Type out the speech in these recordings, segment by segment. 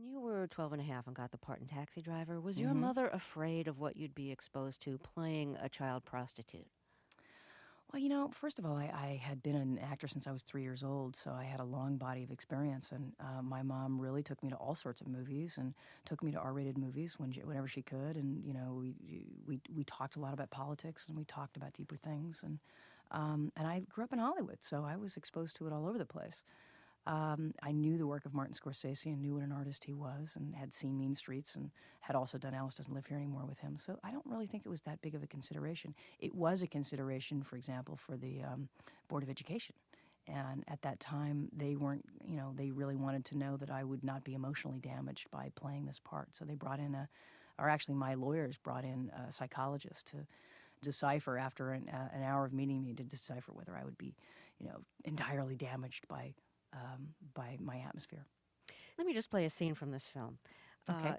When you were 12 and a half and got the part in Taxi Driver, was your Hmm. mother afraid of what you'd be exposed to playing a child prostitute? Well, first of all, I had been an actor since I was 3 years old, so I had a long body of experience. And my mom really took me to all sorts of movies and took me to R-rated movies whenever she could. And we talked a lot about politics and we talked about deeper things. And I grew up in Hollywood, so I was exposed to it all over the place. I knew the work of Martin Scorsese and knew what an artist he was and had seen Mean Streets and had also done Alice Doesn't Live Here Anymore with him. So I don't really think it was that big of a consideration. It was a consideration, for example, for the Board of Education. And at that time, they weren't, they really wanted to know that I would not be emotionally damaged by playing this part. So they brought in or actually my lawyers brought in a psychologist to decipher after an hour of meeting me to decipher whether I would be, entirely damaged by my atmosphere. Let me just play a scene from this film. Okay.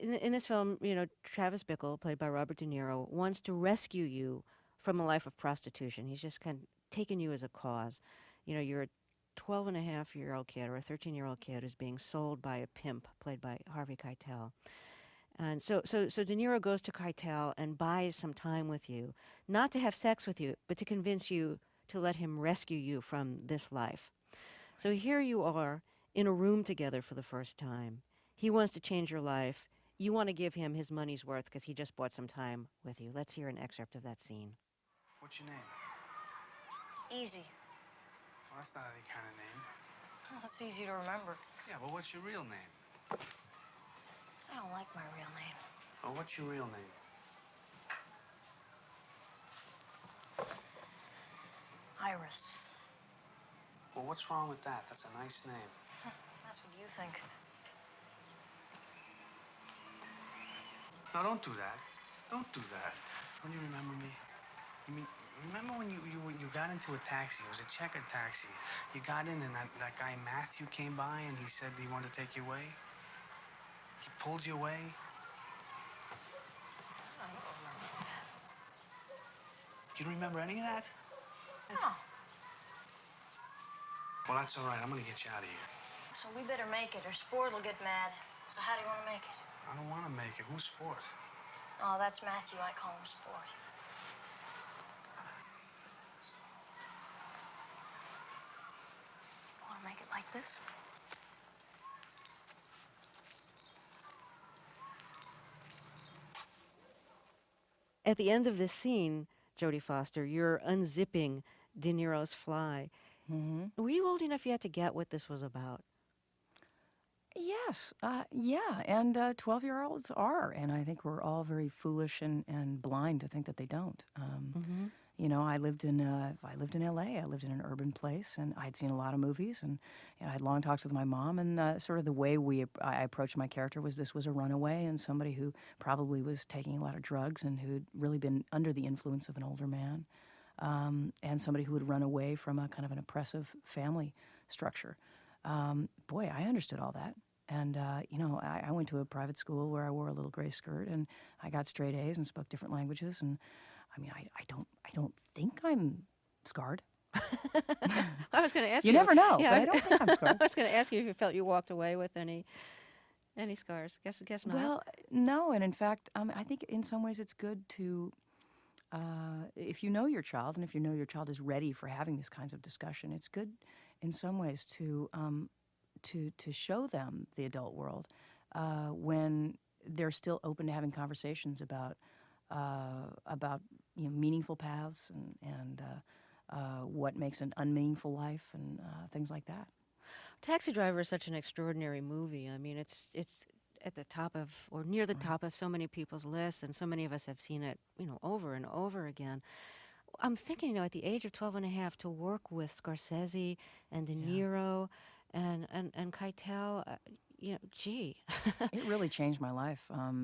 In this film, Travis Bickle, played by Robert De Niro, wants to rescue you from a life of prostitution. He's just kind of taken you as a cause. You're a 12-and-a-half-year-old kid or a 13-year-old kid who's being sold by a pimp, played by Harvey Keitel. And so De Niro goes to Keitel and buys some time with you, not to have sex with you, but to convince you to let him rescue you from this life. So here you are in a room together for the first time. He wants to change your life. You want to give him his money's worth because he just bought some time with you. Let's hear an excerpt of that scene. What's your name? Easy. Well, that's not any kind of name. Oh, that's easy to remember. Yeah, but what's your real name? I don't like my real name. Well, what's your real name? Iris. Well, what's wrong with that? That's a nice name. That's what you think. No, don't do that. Don't do that. Don't you remember me? You mean, remember when you got into a taxi? It was a checkered taxi. You got in and that guy Matthew came by and he said he wanted to take you away? He pulled you away? I don't remember that. You don't remember any of that? No. Well, that's all right. I'm gonna get you out of here. So we better make it or Sport will get mad. So how do you want to make it? I don't want to make it. Who's Sport? Oh, that's Matthew. I call him Sport. You want to make it like this? At the end of this scene, Jodie Foster, you're unzipping De Niro's fly. Mm-hmm. Were you old enough yet to get what this was about? Yes, yeah, and 12-year-olds are, and I think we're all very foolish and blind to think that they don't. Mm-hmm. I lived in L.A. I lived in an urban place, and I'd seen a lot of movies, and I had long talks with my mom. And sort of the way I approached my character was this was a runaway and somebody who probably was taking a lot of drugs and who'd really been under the influence of an older man, and somebody who would run away from a kind of an oppressive family structure. Boy, I understood all that. And, I went to a private school where I wore a little gray skirt and I got straight A's and spoke different languages. And I mean, I don't think I'm scarred. I was going to ask you. You never know, Yeah, but I don't think I'm scarred. I was going to ask you if you felt you walked away with any scars. Guess not. Well, no. And in fact, I think in some ways it's good to, if you know your child and if you know your child is ready for having these kinds of discussion, it's good in some ways to show them the adult world when they're still open to having conversations about meaningful paths and what makes an unmeaningful life and things like that. Taxi Driver is such an extraordinary movie. I mean, it's at the top of, or near the top of so many people's lists, and so many of us have seen it, over and over again. I'm thinking, at the age of 12 and a half, to work with Scorsese and De Niro and Keitel, gee. It really changed my life.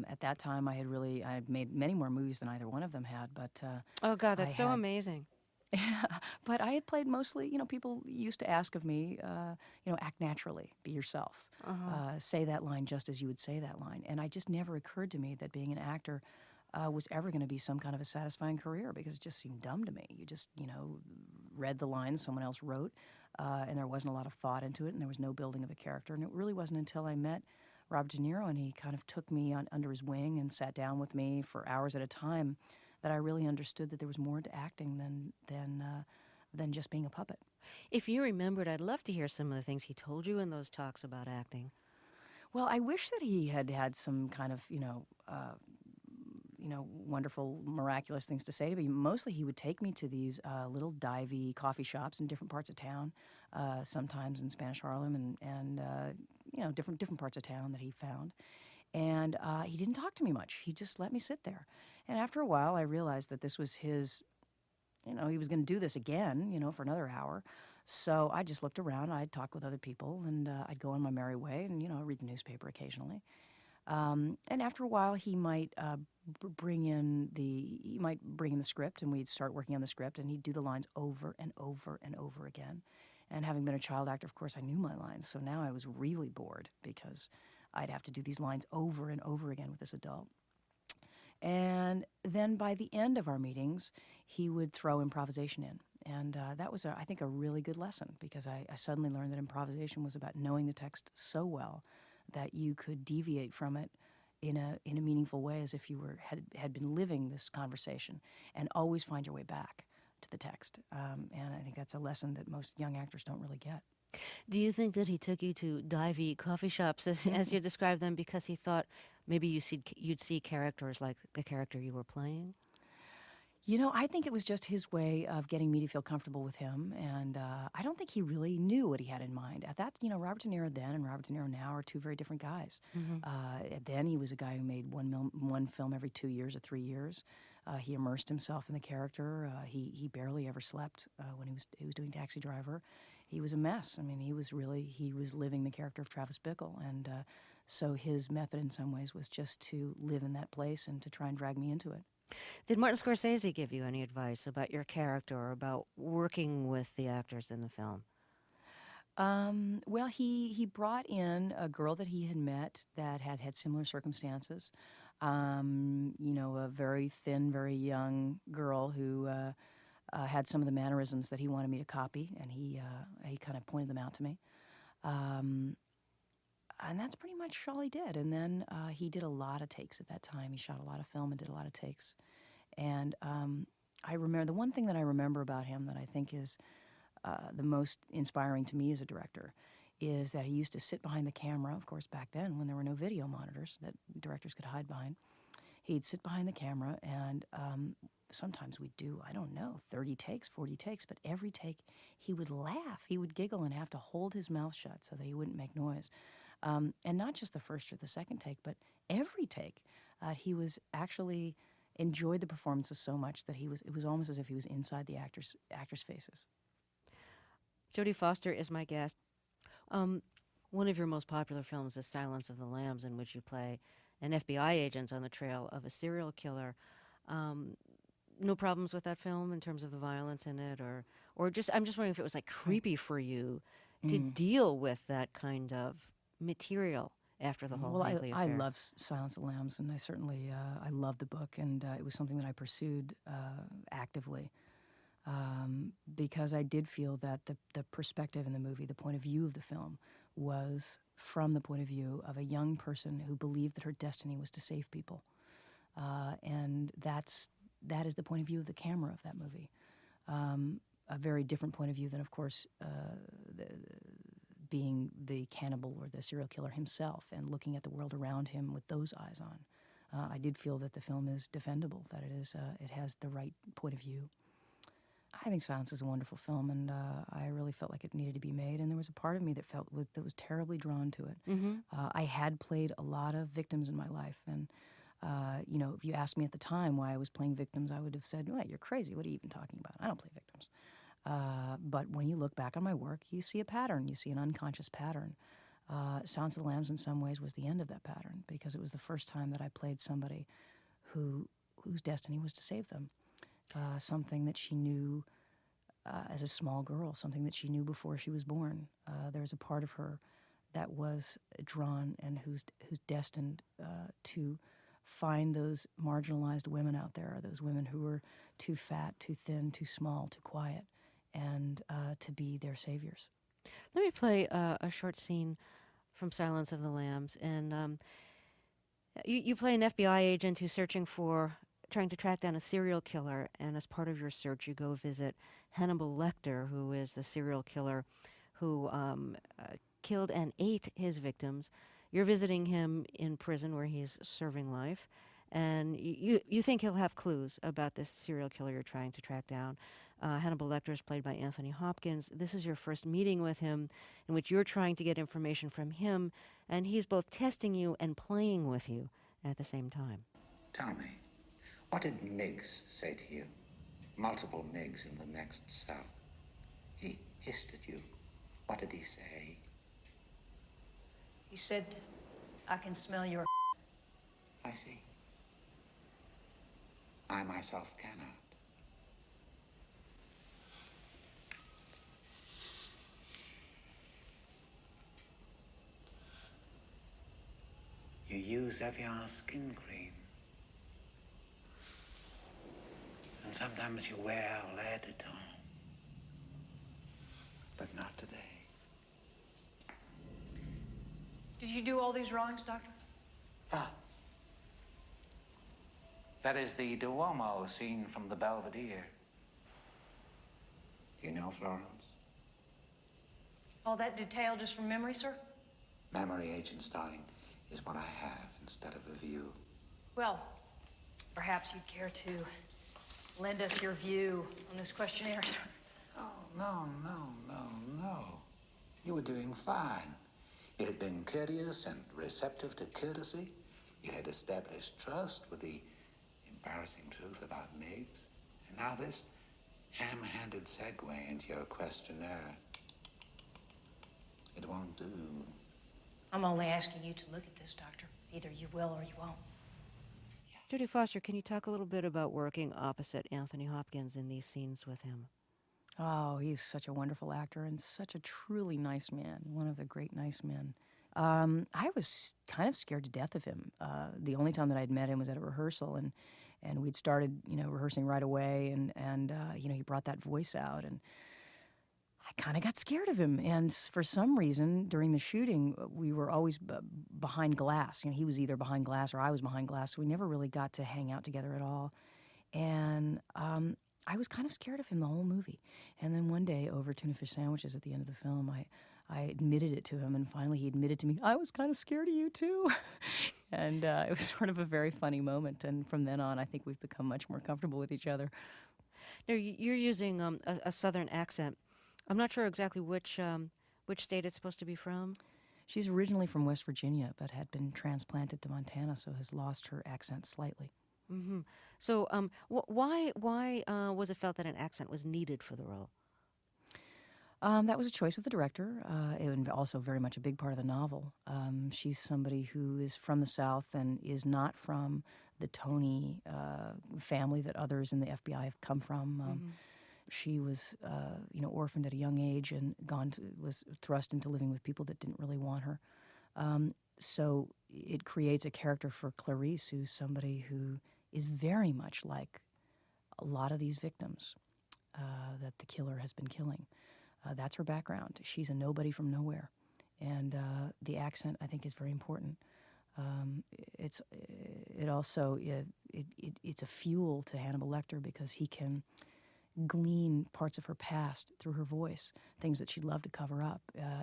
At that time, I had made many more movies than either one of them had, but Oh, God, that's so amazing. But I had played mostly, people used to ask of me, act naturally, be yourself, say that line just as you would say that line. And it just never occurred to me that being an actor was ever going to be some kind of a satisfying career because it just seemed dumb to me. You just, read the lines someone else wrote, and there wasn't a lot of thought into it, and there was no building of a character. And it really wasn't until I met Robert De Niro, and he kind of took me under his wing and sat down with me for hours at a time, that I really understood that there was more to acting than just being a puppet. If you remembered, I'd love to hear some of the things he told you in those talks about acting. Well, I wish that he had had some kind of, wonderful, miraculous things to say to me. Mostly he would take me to these little divey coffee shops in different parts of town, sometimes in Spanish Harlem and different parts of town that he found. And he didn't talk to me much. He just let me sit there. And after a while, I realized that this was his, he was going to do this again, for another hour. So I just looked around, I'd talk with other people, and I'd go on my merry way and, read the newspaper occasionally. And after a while, he might bring in the script, and we'd start working on the script, and he'd do the lines over and over and over again. And having been a child actor, of course, I knew my lines. So now I was really bored because I'd have to do these lines over and over again with this adult. And then by the end of our meetings, he would throw improvisation in. And that was, I think, a really good lesson, because I suddenly learned that improvisation was about knowing the text so well that you could deviate from it in a meaningful way, as if you had been living this conversation, and always find your way back to the text. And I think that's a lesson that most young actors don't really get. Do you think that he took you to divey coffee shops, as you described them, because he thought maybe you'd see characters like the character you were playing? I think it was just his way of getting me to feel comfortable with him, and I don't think he really knew what he had in mind. At that, Robert De Niro then and Robert De Niro now are two very different guys. Then he was a guy who made one film every 2 years or 3 years. He immersed himself in the character. He barely ever slept when he was doing Taxi Driver. He was a mess. I mean, he was living the character of Travis Bickle, and so his method in some ways was just to live in that place and to try and drag me into it. Did Martin Scorsese give you any advice about your character or about working with the actors in the film? Well, he brought in a girl that he had met that had similar circumstances. A very thin, very young girl who had some of the mannerisms that he wanted me to copy, and he kind of pointed them out to me. And that's pretty much all he did. And then he did a lot of takes at that time. He shot a lot of film and did a lot of takes. And I remember, the one thing that I remember about him that I think is the most inspiring to me as a director is that he used to sit behind the camera. Of course, back then when there were no video monitors that directors could hide behind, he'd sit behind the camera, and sometimes we'd do, 30 takes, 40 takes, but every take he would laugh. He would giggle and have to hold his mouth shut so that he wouldn't make noise. And not just the first or the second take, but every take. He was actually enjoyed the performances so much that it was almost as if he was inside the actors' faces. Jodie Foster is my guest. One of your most popular films is Silence of the Lambs, in which you play an FBI agent on the trail of a serial killer. No problems with that film in terms of the violence in it, or just I'm just wondering if it was like creepy for you to deal with that kind of material after the whole Hinckley affair. I love Silence of the Lambs, and I certainly I love the book, and it was something that I pursued actively because I did feel that the perspective in the movie, the point of view of the film, was from the point of view of a young person who believed that her destiny was to save people, and that is the point of view of the camera of that movie. A very different point of view than, of course, being the cannibal or the serial killer himself and looking at the world around him with those eyes on. I did feel that the film is defendable, that it has the right point of view. I think Silence is a wonderful film, and I really felt like it needed to be made, and there was a part of me that was terribly drawn to it. I had played a lot of victims in my life, and if you asked me at the time why I was playing victims, I would have said, well, you're crazy, what are you even talking about? I don't play victims. But when you look back on my work, you see a pattern. You see an unconscious pattern. Silence of the Lambs, in some ways, was the end of that pattern, because it was the first time that I played somebody whose destiny was to save them. Something that she knew as a small girl, something that she knew before she was born. There was a part of her that was drawn and who's destined to find those marginalized women out there, those women who were too fat, too thin, too small, too quiet, and to be their saviors. Let me play a short scene from Silence of the Lambs, and you play an FBI agent who's trying to track down a serial killer, and as part of your search, you go visit Hannibal Lecter, who is the serial killer who killed and ate his victims. You're visiting him in prison where he's serving life, and you think he'll have clues about this serial killer you're trying to track down. Hannibal Lecter is played by Anthony Hopkins. This is your first meeting with him, in which you're trying to get information from him, and he's both testing you and playing with you at the same time. Tell me, what did Miggs say to you? Multiple Miggs in the next cell. He hissed at you. What did he say? He said, I can smell your I see. I myself cannot. You use Evian skin cream. And sometimes you wear lead at home. But not today. Did you do all these drawings, Doctor? Ah. That is the Duomo scene from the Belvedere. You know Florence? All that detail just from memory, sir? Memory, Agent Starling, is what I have instead of a view. Well, perhaps you'd care to lend us your view on this questionnaire, sir. Oh, no. You were doing fine. You had been courteous and receptive to courtesy. You had established trust with the embarrassing truth about Miggs. And now this ham-handed segue into your questionnaire. It won't do. I'm only asking you to look at this, Doctor. Either you will or you won't. Jodie Foster, can you talk a little bit about working opposite Anthony Hopkins in these scenes with him? Oh, he's such a wonderful actor and such a truly nice man, one of the great nice men. I was kind of scared to death of him. The only time that I'd met him was at a rehearsal, and we'd started, rehearsing right away, and he brought that voice out, and I kind of got scared of him. And for some reason, during the shooting, we were always behind glass. He was either behind glass or I was behind glass, so we never really got to hang out together at all. And I was kind of scared of him the whole movie. And then one day, over tuna fish sandwiches at the end of the film, I admitted it to him, and finally he admitted to me, I was kind of scared of you too. And it was sort of a very funny moment. And from then on, I think we've become much more comfortable with each other. Now, you're using a southern accent. I'm not sure exactly which state it's supposed to be from. She's originally from West Virginia, but had been transplanted to Montana, so has lost her accent slightly. Mm-hmm. So why was it felt that an accent was needed for the role? That was a choice of the director, and also very much a big part of the novel. She's somebody who is from the South and is not from the Tony family that others in the FBI have come from. She was, orphaned at a young age and was thrust into living with people that didn't really want her. So it creates a character for Clarice, who's somebody who is very much like a lot of these victims that the killer has been killing. That's her background. She's a nobody from nowhere. And the accent, I think, is very important. It's a fuel to Hannibal Lecter because he can glean parts of her past through her voice, things that she'd love to cover up.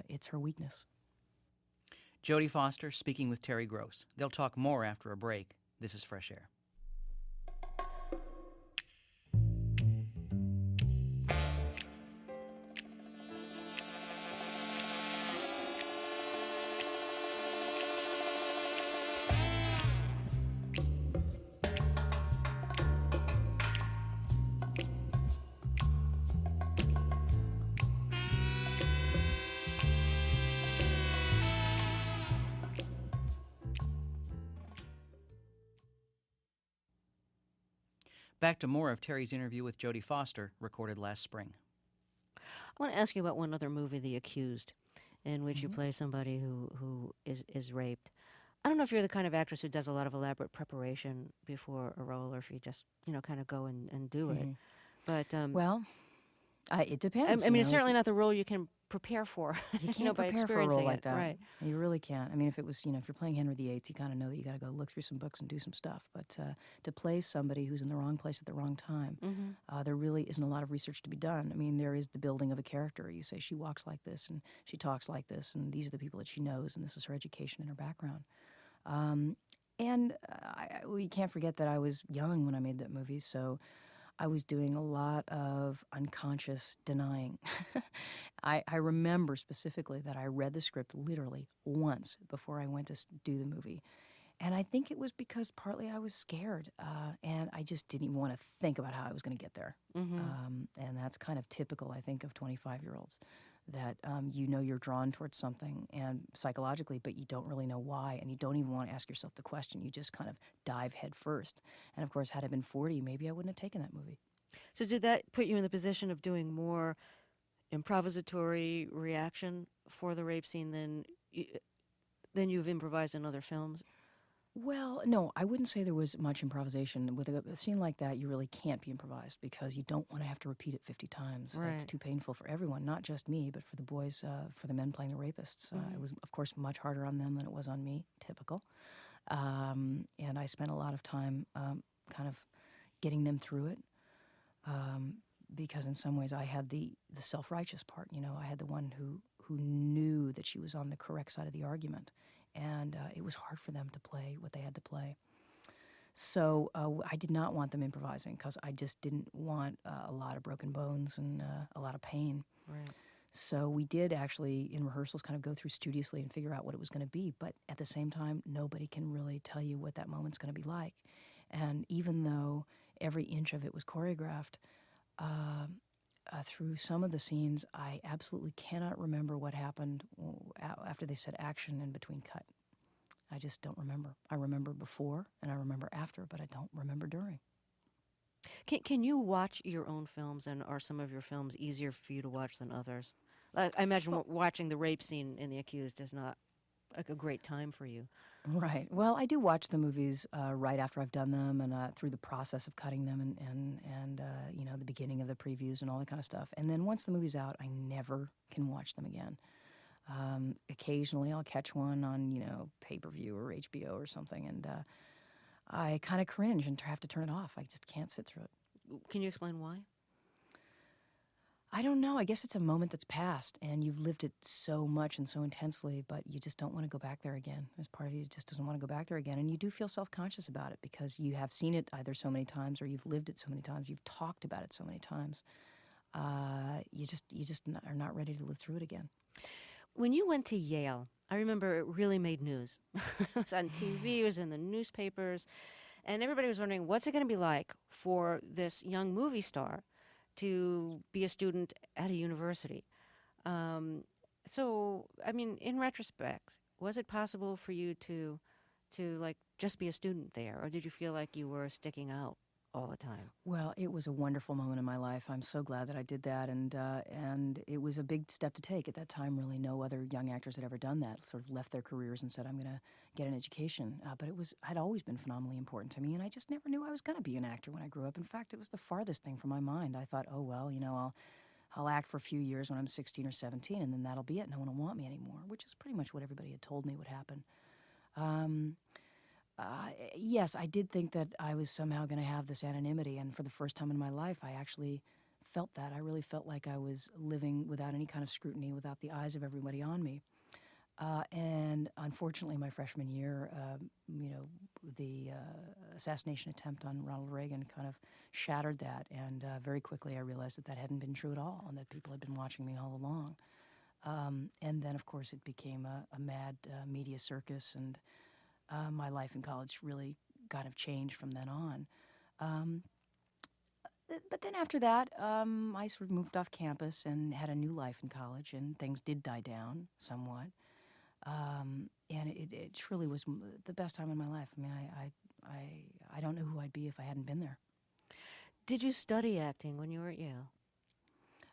It's her weakness. Jodie Foster speaking with Terry Gross. They'll talk more after a break. This is Fresh Air. Back to more of Terry's interview with Jodie Foster, recorded last spring. I want to ask you about one other movie, The Accused, in which you play somebody who is raped. I don't know if you're the kind of actress who does a lot of elaborate preparation before a role, or if you just kind of go and do it. But well, It depends. I mean, it's certainly not the role you can prepare for, You can't by prepare for a role experiencing like it. that. Right. You really can't. I mean, if it was, if you're playing Henry VIII, you kind of know that you got to go look through some books and do some stuff. But to play somebody who's in the wrong place at the wrong time, there really isn't a lot of research to be done. I mean, there is the building of a character. You say she walks like this and she talks like this, and these are the people that she knows, and this is her education and her background. We can't forget that I was young when I made that movie, so I was doing a lot of unconscious denying. I remember specifically that I read the script literally once before I went to do the movie. And I think it was because partly I was scared, and I just didn't even want to think about how I was going to get there. And that's kind of typical, I think, of 25-year-olds, that you're drawn towards something and psychologically, but you don't really know why, and you don't even want to ask yourself the question. You just kind of dive head first. And of course, had I been 40, maybe I wouldn't have taken that movie. So did that put you in the position of doing more improvisatory reaction for the rape scene than you've improvised in other films? Well, no, I wouldn't say there was much improvisation. With a scene like that, you really can't be improvised because you don't want to have to repeat it 50 times. It's Right. too painful for everyone, not just me, but for the boys, for the men playing the rapists. It was, of course, much harder on them than it was on me, typical. And I spent a lot of time kind of getting them through it because in some ways I had the self-righteous part. I had the one who knew that she was on the correct side of the argument. And it was hard for them to play what they had to play. So I did not want them improvising because I just didn't want a lot of broken bones and a lot of pain. Right. So we did actually, in rehearsals, kind of go through studiously and figure out what it was going to be. But at the same time, nobody can really tell you what that moment's going to be like. And even though every inch of it was choreographed, through some of the scenes, I absolutely cannot remember what happened after they said action and between cut. I just don't remember. I remember before and I remember after, but I don't remember during. Can you watch your own films, and are some of your films easier for you to watch than others? I imagine watching the rape scene in The Accused is not like a great time for you. Right. Well, I do watch the movies right after I've done them and through the process of cutting them and the beginning of the previews and all that kind of stuff. And then once the movie's out, I never can watch them again. Occasionally I'll catch one on, pay-per-view or HBO or something, and I kind of cringe and have to turn it off. I just can't sit through it. Can you explain why? I don't know. I guess it's a moment that's passed, and you've lived it so much and so intensely, but you just don't want to go back there again. There's part of you that just doesn't want to go back there again, and you do feel self-conscious about it because you have seen it either so many times or you've lived it so many times, you've talked about it so many times. You just are not ready to live through it again. When you went to Yale, I remember it really made news. It was on TV, it was in the newspapers, and everybody was wondering, what's it going to be like for this young movie star to be a student at a university? So, I mean, in retrospect, was it possible for you to like just be a student there, or did you feel like you were sticking out all the time? Well, it was a wonderful moment in my life. I'm so glad that I did that, and it was a big step to take. At that time, really no other young actors had ever done that, sort of left their careers and said, I'm going to get an education. But had always been phenomenally important to me, and I just never knew I was going to be an actor when I grew up. In fact, it was the farthest thing from my mind. I thought, oh, well, I'll act for a few years when I'm 16 or 17, and then that'll be it. No one will want me anymore, which is pretty much what everybody had told me would happen. Yes, I did think that I was somehow going to have this anonymity, and for the first time in my life, I actually felt that. I really felt like I was living without any kind of scrutiny, without the eyes of everybody on me. And unfortunately, my freshman year, the assassination attempt on Ronald Reagan kind of shattered that, and very quickly I realized that hadn't been true at all, and that people had been watching me all along. And then, of course, it became a mad media circus, and my life in college really kind of changed from then on. But then after that, I sort of moved off campus and had a new life in college, and things did die down somewhat. And it truly was the best time in my life. I mean, I don't know who I'd be if I hadn't been there. Did you study acting when you were at Yale?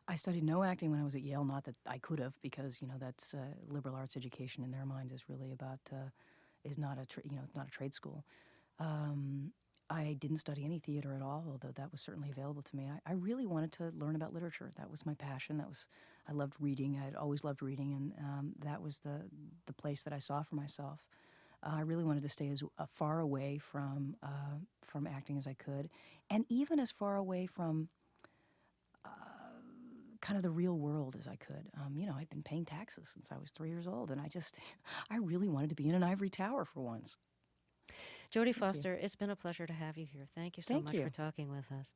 I studied no acting when I was at Yale. Not that I could have, because that's liberal arts education in their mind is really about is not a it's not a trade school. I didn't study any theater at all, although that was certainly available to me. I really wanted to learn about literature. That was my passion. I loved reading. I'd always loved reading, and that was the place that I saw for myself. I really wanted to stay as far away from acting as I could, and even as far away from kind of the real world as I could. I'd been paying taxes since I was 3 years old, and I really wanted to be in an ivory tower for once. Jodie Foster, it's been a pleasure to have you here. Thank you so Thank much you. for talking with us.